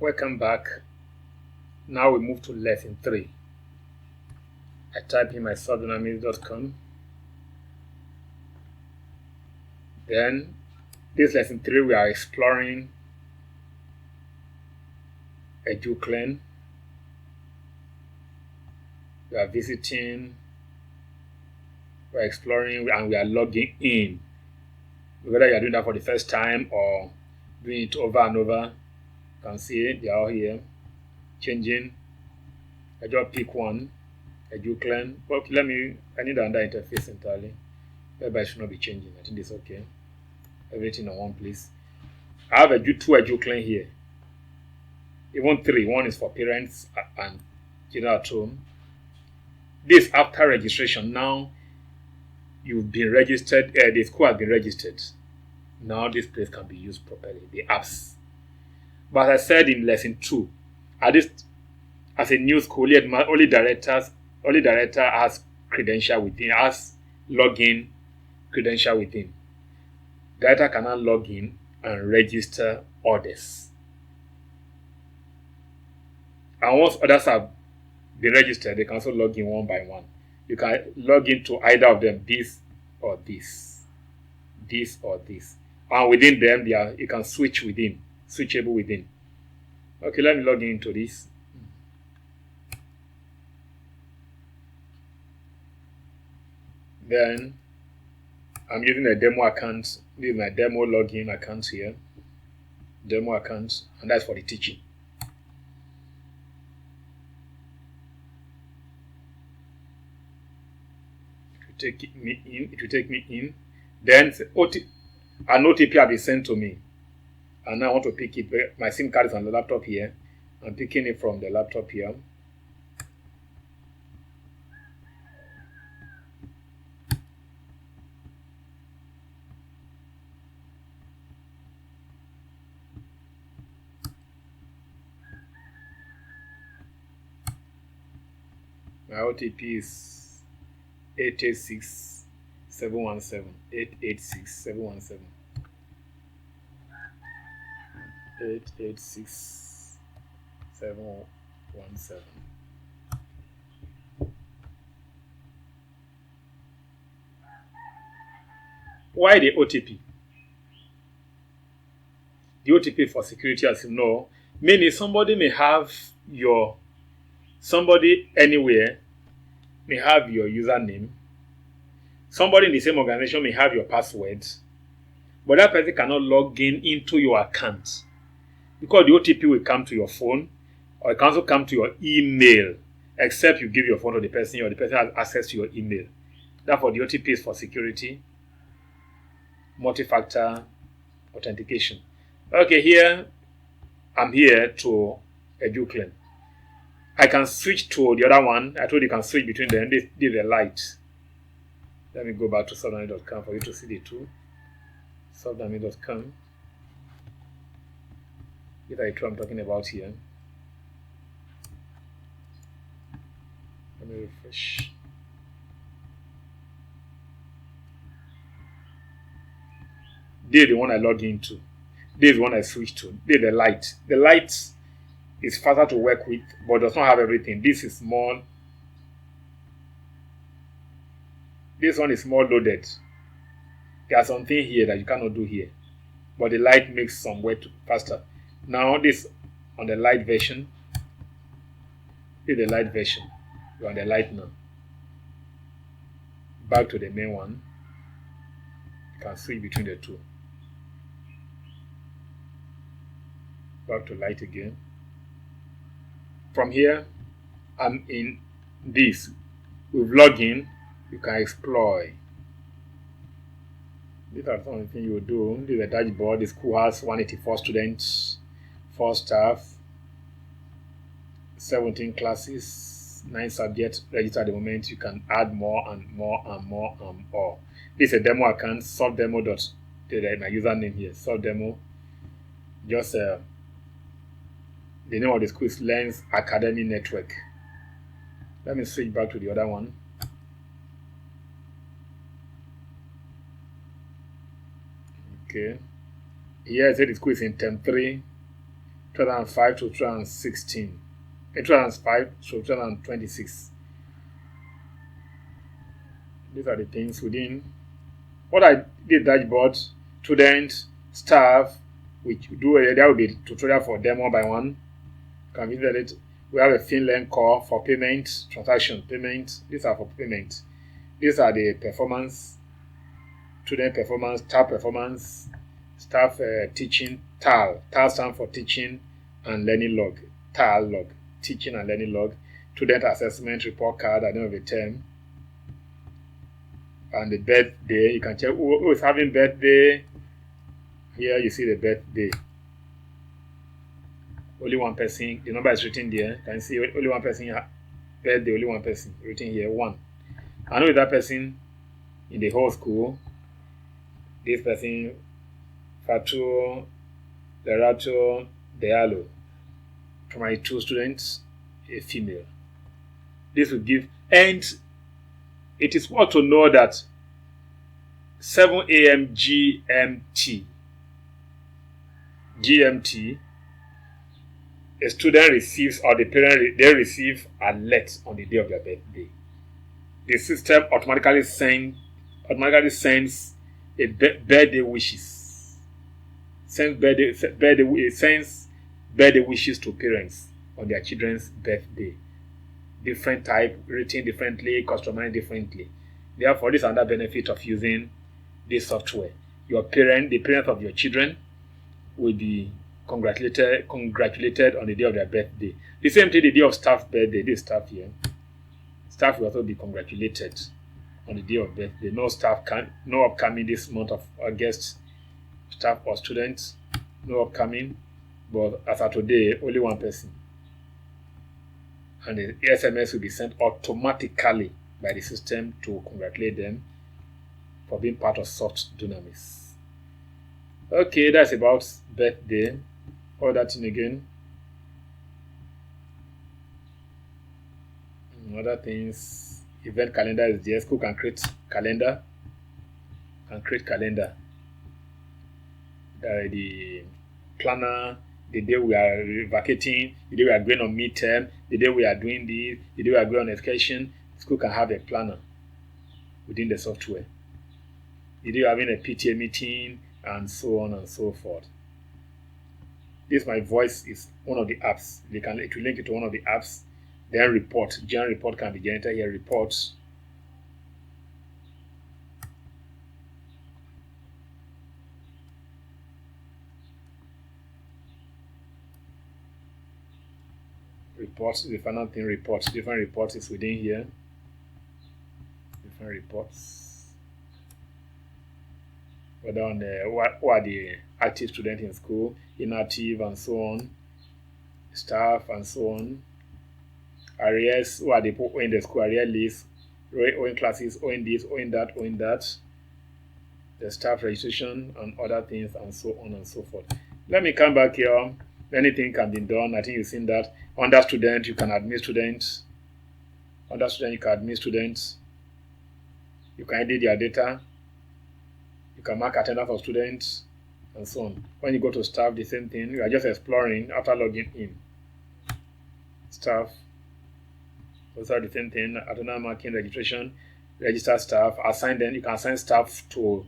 Welcome back. Now we move to lesson 3. I type in my SoftDunamis.com. Then this lesson 3 we are exploring Educlen. We are visiting, we are exploring, and we are logging in. Whether you are doing that for the first time or doing it over and over, you can see they are all here. Changing. I just pick one, Educlen. Okay, I need another interface entirely. Whereby I should not be changing. I think it's okay. Everything in one place. I have two Educlen here. Even 3. One is for parents and children at home. This after registration. Now you've been registered. The school has been registered. Now this place can be used properly. The apps. But as I said in lesson 2, as a new school, only director has credential within, has login credential within. Director cannot log in and register others. And once others have been registered, they can also log in one by one. You can log into either of them, this or this. This or this. And within them, you can switch within. Switchable within. Okay, let me log into this. Then I'm using a demo account. This is my demo login account here. Demo account, and that's for the teaching. It will take me in. Then an OTP has been sent to me. And now I want to pick it. My SIM card is on the laptop here. I'm picking it from the laptop here. My OTP is 886-717. 886-717. 886-717. Why the OTP? The OTP for security, as you know, meaning somebody anywhere may have your username. Somebody in the same organization may have your password, but that person cannot log into your account because the OTP will come to your phone, or it can also come to your email, except you give your phone to the person or the person has access to your email. Therefore, the OTP is for security, multi-factor authentication. Okay, here I'm here to Educlen. I can switch to the other one. I told you can switch between them. This is the light. Let me go back to SoftDunamis.com for you to see the two. SoftDunamis.com. These are the two I'm talking about here. Let me refresh. This is the one I log into. This is the one I switch to. This is the light. The light is faster to work with, but does not have everything. This is more. This one is more loaded. There are something here that you cannot do here, but the light makes some work faster. Now this on the light version. This is the light version. You're on the light now. Back to the main one. You can switch between the two. Back to light again. From here, I'm in this. With login, you can explore. These are some of the things you will do. This is a dashboard. The school has 184 students, 4 staff, 17 classes, 9 subjects registered at the moment. You can add more and more and more and more. This is a demo account, softdemo. My username here, softdemo. Just the name of the school is Lens Academy Network. Let me switch back to the other one. Okay. Here I said the school is in term 3. 2005 to 2016, 2005 to 2026. These are the things within what I did dashboard, student, staff, which do there will be a tutorial for them one by one. You can visit it. We have a Finland core for payment, transaction payment. These are for payment. These are the performance, student performance, staff teaching, TAL. TAL stands for teaching and learning log. TAL log, teaching and learning log. Student assessment report card at the end of the term. And the birthday, you can check who is having birthday. Here you see the birthday. Only one person, the number is written there. You can see only one person birthday, only one person written here, 1. I know that person in the whole school. This person, Fatu Lerato Dealo, primary 2 students, a female. This will give, and it is worth to know that 7 a.m. GMT, a student receives, or the parent, they receive alert on the day of their birthday. The system automatically sends a birthday wishes. Sends birthday wishes to parents on their children's birthday. Different type, written differently, customized differently. Therefore, this is another benefit of using this software. The parents of your children will be congratulated on the day of their birthday. The same thing, the day of staff birthday. This staff here, staff will also be congratulated on the day of birthday. No upcoming this month of August, staff or students, no upcoming. But as of today, only one person. And the SMS will be sent automatically by the system to congratulate them for being part of SoftDunamis. Okay, that's about birthday. All that in again. Other things, event calendar is there. School can create calendar. The planner, the day we are vacating, the day we are going on midterm, the day we are doing this, the day we are going on education. School can have a planner within the software. The day we are having a PTA meeting, and so on and so forth. This my voice is one of the apps. It will link it to one of the apps. Then general report can be generated here. Reports. Reports, the final thing, reports. Different reports is within here. Different reports. Whether on who are the active students in school, inactive and so on, staff and so on. Arrears, who are the people in the school, arrear list, owing classes, owing this, owing that. The staff registration and other things and so on and so forth. Let me come back here. Anything can be done. I think you've seen that. Under student, you can admit students. Under student, you can admit students. You can edit their data. You can mark attendance of students and so on. When you go to staff, the same thing. You are just exploring after logging in. Staff. Also the same thing. Attendance marking, registration, register staff, assign them. You can assign staff to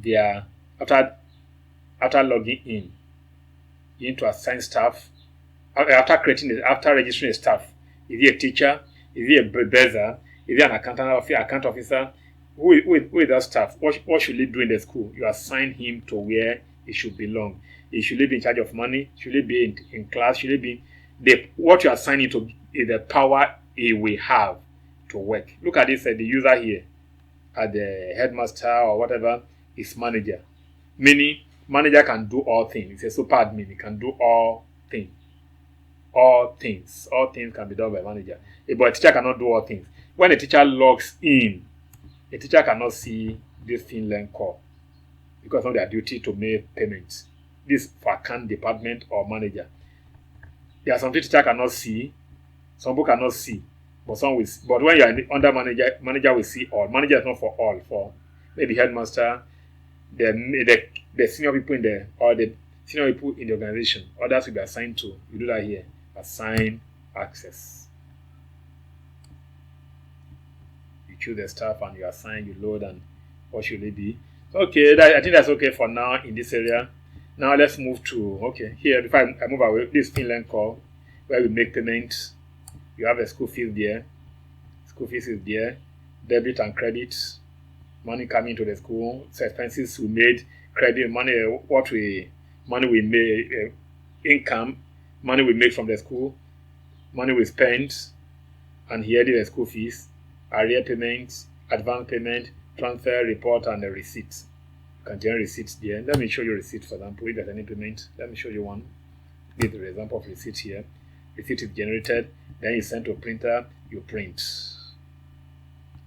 their after logging in. You need to assign staff after registering a staff. Is he a teacher? Is he a buzzer? Is he an account officer? Who is that staff? What should he do in the school? You assign him to where he should belong. He should be in charge of money. Should he be in class? Should he be what you assign him to is the power he will have to work. Look at this, the user here at the headmaster or whatever is manager. Meaning manager can do all things. It's a super admin. He can do all things. All things can be done by manager. But a teacher cannot do all things. When a teacher logs in, a teacher cannot see this Finland core because of their duty to make payments. This for account department or manager. There are some teacher cannot see, some people cannot see, but some will see. But when you are under manager will see all. Manager is not for all, for maybe headmaster, the senior people in the or the senior people in the organization. Others will be assigned to. You do that here. Assign access. You choose the staff and you assign, you load, and what should it be? Okay, I think that's okay for now in this area. Now let's move to, here, before I move away, this inline call where we make payments. You have a school fees there. School fees is there. Debit and credit. Money coming to the school. So expenses we made. Credit, money we made, income, money we make from the school, money we spent, and here the school fees, arrear payments, advance payment, transfer, report, and the receipts. You can generate receipts there. Let me show you receipt, for example, if there's any payment. Let me show you one. This is the example of receipt here. Receipt is generated, then you send to a printer, you print.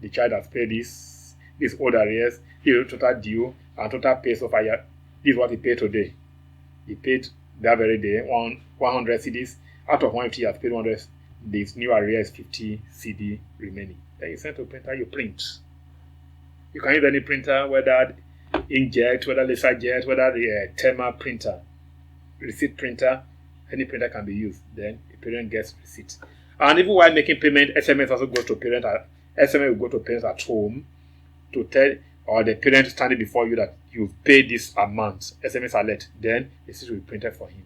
The child has paid this old arrears, this is total due, and total pay so far. This is what he paid today. He paid that very day 100 CDs. Out of 150, he has paid 100. This new arrear is 50 CD remaining. Then you send to a printer, you print. You can use any printer, whether inkjet, whether laserjet, whether the thermal printer, receipt printer. Any printer can be used. Then the parent gets receipt. And even while making payment, SMS also goes to parent. SMS will go to parents at home to tell, or the parent standing before you, that you've paid this amount. SMS alert. Then the receipt will be printed for him.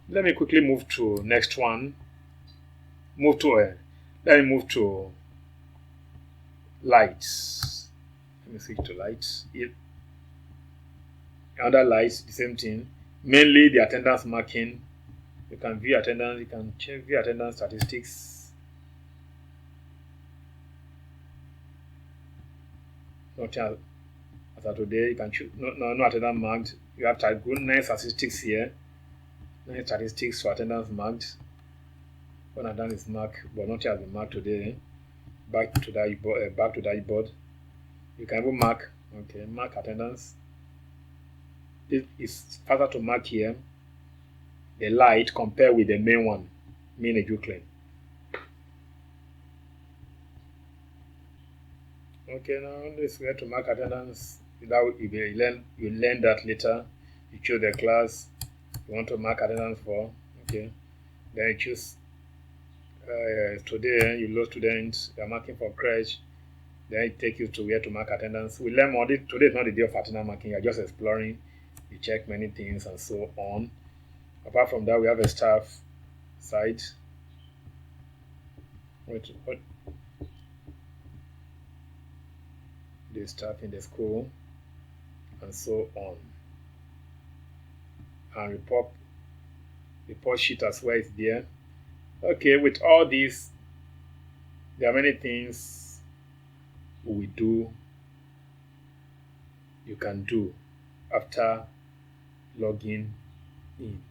Let me quickly move to next one. Let me move to lights. Let me switch to lights. Under lights, the same thing. Mainly the attendance marking. You can view attendance. You can check view attendance statistics. Not as of today. You can choose no attendance marked. You have to go 9 statistics here. 9 statistics for attendance marked. When attendance is marked, but not has been marked today. Back to that board. You can even mark. Mark attendance. This is faster to mark here. The light compared with the main one, main Educlen. Now this is where to mark attendance. You learn that later. You choose the class you want to mark attendance for. Then you choose today you load students. You are marking for crèche. Then it takes you to where to mark attendance. We learn more. Today is not the day of attendance marking. You are just exploring. You check many things and so on. Apart from that, we have a staff side. The staff in the school and so on. And report sheet as well is there. With all these, there are many things we do, you can do after logging in.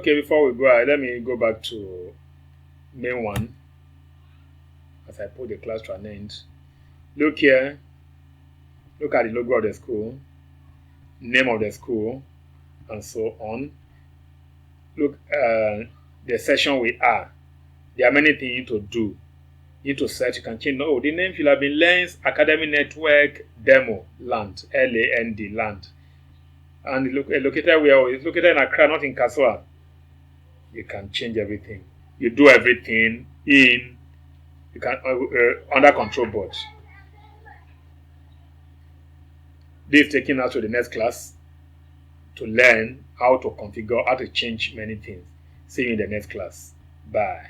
Before we go ahead, let me go back to main one as I put the class to an end. Look here. Look at the logo of the school, name of the school, and so on. Look the session we are. There are many things you need to do. You need to search. You can change. The name should have been Lens Academy Network Demo Land, LAND Land. And located where? It's located in Accra, not in Kaswa. You can change everything. You do everything under control board. This is taking us to the next class to learn how to configure, how to change many things. See you in the next class. Bye.